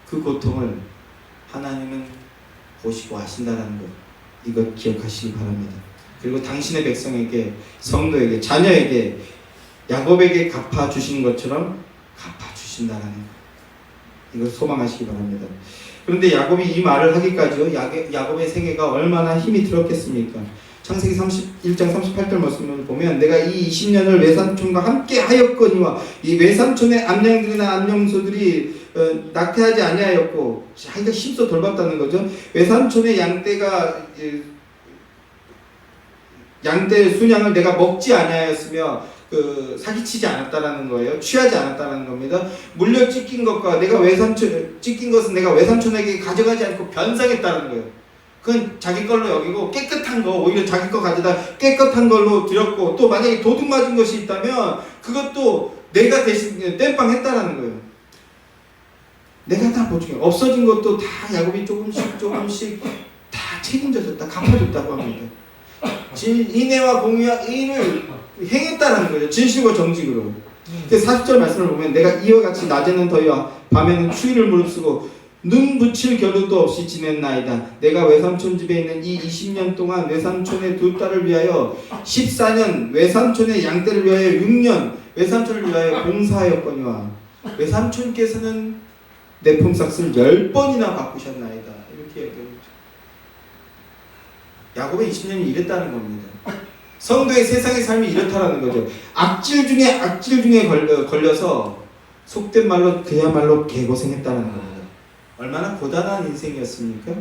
그 고통을 하나님은 보시고 아신다는 것 이것 기억하시기 바랍니다. 그리고 당신의 백성에게 성도에게 자녀에게 야곱에게 갚아주신 것처럼 갚아주신다는 것 이걸 소망하시기 바랍니다. 그런데 야곱이 이 말을 하기까지요 야곱의 생애가 얼마나 힘이 들었겠습니까? 창세기 31장 38절 말씀을 보면 내가 이 20년을 외삼촌과 함께 하였거니와 이 외삼촌의 암양들이나 암염소들이 낙태하지 아니하였고 자기가 힘써 돌봤다는 거죠. 외삼촌의 양떼 순양을 내가 먹지 아니하였으며 사기치지 않았다라는 거예요. 취하지 않았다는 겁니다. 물려 찢긴 것과 찢긴 것은 내가 외삼촌에게 가져가지 않고 변상했다는 거예요. 그건 자기 걸로 여기고 깨끗한 거 오히려 자기 거 가져다 깨끗한 걸로 드렸고 또 만약에 도둑 맞은 것이 있다면 그것도 내가 대신 땜빵 했다라는 거예요. 내가 다 보충해. 없어진 것도 다 야곱이 조금씩 다 책임져줬다 갚아줬다고 합니다. 인애와 공의와 의를 행했다라는 거죠. 진실과 정직으로. 40절 말씀을 보면 내가 이와 같이 낮에는 더위와 밤에는 추위를 무릅쓰고 눈 붙일 겨를도 없이 지냈나이다. 내가 외삼촌 집에 있는 이 20년 동안 외삼촌의 두 딸을 위하여 14년, 외삼촌의 양떼를 위하여 6년, 외삼촌을 위하여 봉사하였거니와 외삼촌께서는 내 품삯을 10번이나 바꾸셨나이다. 이렇게 얘기합니다. 야곱의 20년이 이랬다는 겁니다. 성도의 세상의 삶이 이렇다라는 거죠. 악질 중에 악질 중에 걸려서 속된 말로 그야말로 개고생했다는 겁니다. 얼마나 고단한 인생이었습니까?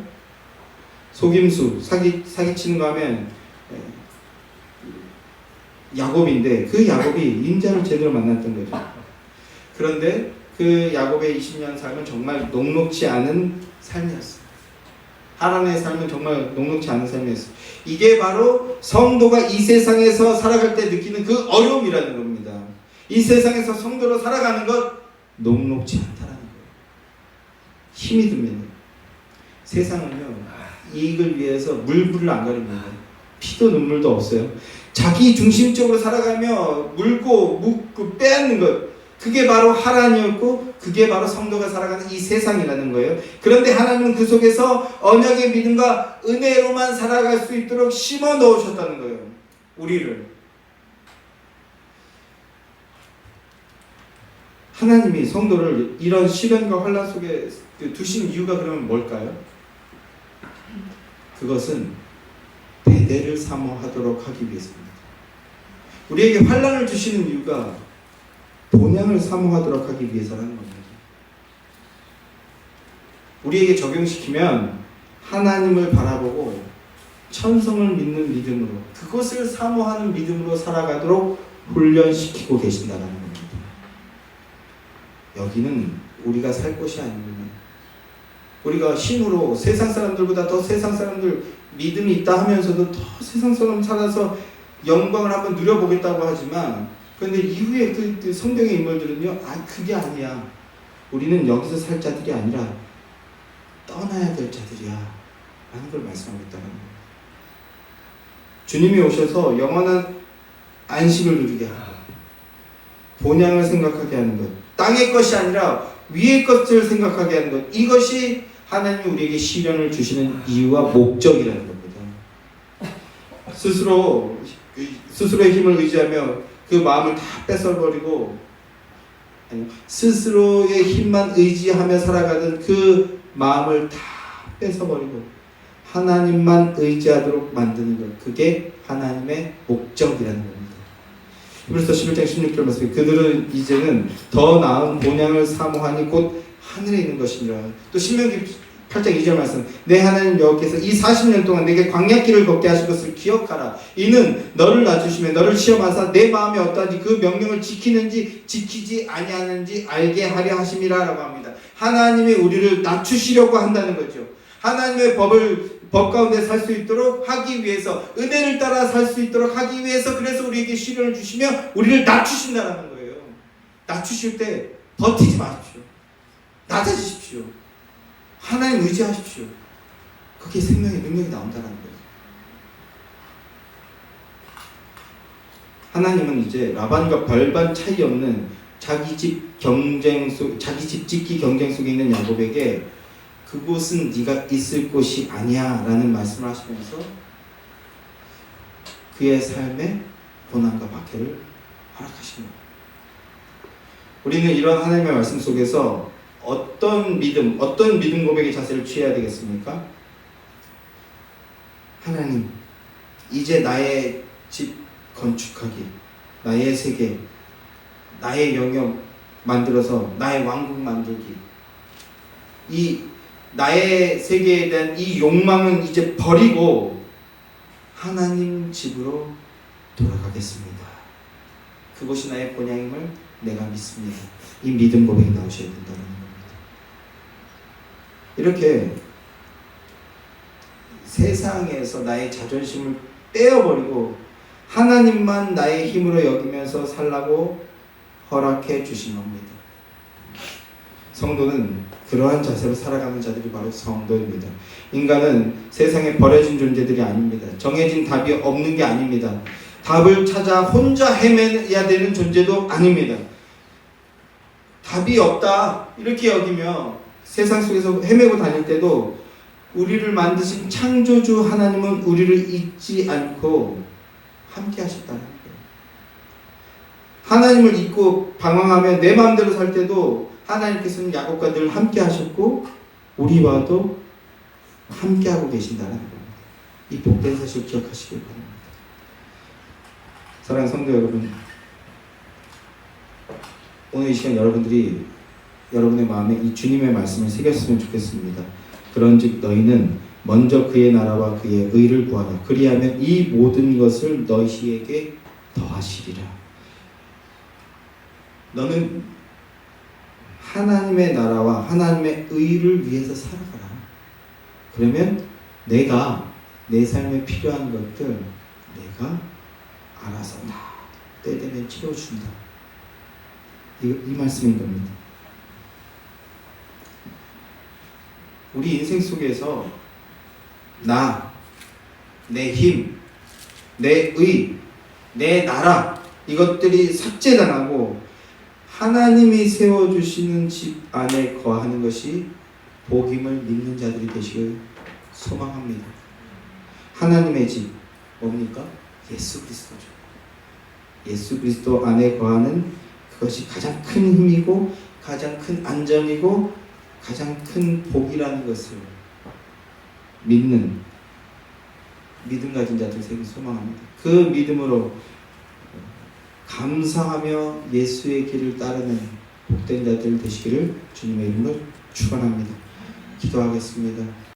속임수, 사기치는 거 하면 야곱인데 그 야곱이 인자를 제대로 만났던 거죠. 그런데 그 야곱의 20년 삶은 정말 녹록지 않은 삶이었어요. 하나님의 삶은 정말 녹록지 않은 삶이었어요. 이게 바로 성도가 이 세상에서 살아갈 때 느끼는 그 어려움이라는 겁니다. 이 세상에서 성도로 살아가는 것 녹록지 않다라는 거예요. 힘이 듭니다. 세상은요, 이익을 위해서 물불을 안 가립니다. 피도 눈물도 없어요. 자기 중심적으로 살아가며 물고 묻고 빼앗는 것, 그게 바로 하나님이었고 그게 바로 성도가 살아가는 이 세상이라는 거예요. 그런데 하나님은 그 속에서 언약의 믿음과 은혜로만 살아갈 수 있도록 심어 넣으셨다는 거예요. 우리를. 하나님이 성도를 이런 시련과 환난 속에 두신 이유가 그러면 뭘까요? 그것은 대대를 사모하도록 하기 위해서입니다. 우리에게 환난을 주시는 이유가 본향을 사모하도록 하기 위해서라는 겁니다. 우리에게 적용시키면 하나님을 바라보고 천성을 믿는 믿음으로, 그것을 사모하는 믿음으로 살아가도록 훈련시키고 계신다는 겁니다. 여기는 우리가 살 곳이 아닙니다. 우리가 힘으로 세상 사람들보다 더 세상 사람들 믿음이 있다 하면서도 더 세상 사람 살아서 영광을 한번 누려보겠다고 하지만, 그런데 이후에 그 성경의 인물들은요, 그게 아니야. 우리는 여기서 살 자들이 아니라 떠나야 될 자들이야 라는 걸 말씀하고 있다는 거예요. 주님이 오셔서 영원한 안식을 누리게 하고 본향을 생각하게 하는 것, 땅의 것이 아니라 위의 것을 생각하게 하는 것, 이것이 하나님이 우리에게 시련을 주시는 이유와 목적이라는 겁니다. 스스로의 힘을 의지하며 그 마음을 다 뺏어버리고, 스스로의 힘만 의지하며 살아가던 그 마음을 다 뺏어버리고 하나님만 의지하도록 만드는 것, 그게 하나님의 목적이라는 겁니다. 그래서 11장 16절 말씀, 그들은 이제는 더 나은 본향을 사모하니 곧 하늘에 있는 것이니라. 또 신명기 8장 2절 말씀, 내 하나님 여호와께서 이 40년 동안 내게 광야길을 걷게 하신 것을 기억하라. 이는 너를 낮추시며 너를 시험하사 내 마음이 어떠한지 그 명령을 지키는지 지키지 아니하는지 알게 하려 하심이라 라고 합니다. 하나님이 우리를 낮추시려고 한다는 거죠. 하나님의 법 가운데 살 수 있도록 하기 위해서, 은혜를 따라 살 수 있도록 하기 위해서, 그래서 우리에게 시련을 주시며 우리를 낮추신다는 거예요. 낮추실 때 버티지 마십시오. 낮아지십시오. 하나님 의지하십시오. 그게 생명의 능력이 나온다는 거예요. 하나님은 이제 라반과 별반 차이 없는 자기 집 짓기 경쟁 속에 있는 야곱에게 그곳은 네가 있을 곳이 아니야 라는 말씀을 하시면서 그의 삶에 고난과 박해를 허락하십니다. 우리는 이런 하나님의 말씀 속에서 어떤 믿음 고백의 자세를 취해야 되겠습니까? 하나님, 이제 나의 집 건축하기, 나의 세계, 나의 영역 만들어서 나의 왕국 만들기, 이 나의 세계에 대한 이 욕망은 이제 버리고 하나님 집으로 돌아가겠습니다. 그것이 나의 본향임을 내가 믿습니다. 이 믿음 고백이 나오셔야 된다는 겁니다. 이렇게 세상에서 나의 자존심을 떼어버리고 하나님만 나의 힘으로 여기면서 살라고 허락해 주신 겁니다. 성도는 그러한 자세로 살아가는 자들이 바로 성도입니다. 인간은 세상에 버려진 존재들이 아닙니다. 정해진 답이 없는 게 아닙니다. 답을 찾아 혼자 헤매야 되는 존재도 아닙니다. 답이 없다 이렇게 여기며 세상 속에서 헤매고 다닐 때도 우리를 만드신 창조주 하나님은 우리를 잊지 않고 함께 하셨다는 거예요. 하나님을 잊고 방황하며 내 마음대로 살 때도 하나님께서는 야곱과 늘 함께 하셨고 우리와도 함께 하고 계신다는 거예요. 이 복된 사실 기억하시길 바랍니다. 사랑하는 성도 여러분, 오늘 이 시간 여러분들이 여러분의 마음에 이 주님의 말씀을 새겼으면 좋겠습니다. 그런즉 너희는 먼저 그의 나라와 그의 의를 구하라. 그리하면 이 모든 것을 너희에게 더하시리라. 너는 하나님의 나라와 하나님의 의를 위해서 살아가라. 그러면 내가 내 삶에 필요한 것들 내가 알아서 다 때 되면 채워준다. 이 말씀인 겁니다. 우리 인생 속에서 나, 내 힘, 내 의, 내 나라 이것들이 삭제당하고 하나님이 세워주시는 집 안에 거하는 것이 복임을 믿는 자들이 되시길 소망합니다. 하나님의 집 뭡니까? 예수 그리스도죠. 예수 그리스도 안에 거하는 그것이 가장 큰 힘이고 가장 큰 안전이고 가장 큰 복이라는 것을 믿는 믿음 가진 자들 되길 소망합니다. 그 믿음으로 감사하며 예수의 길을 따르는 복된 자들 되시기를 주님의 이름으로 축원합니다. 기도하겠습니다.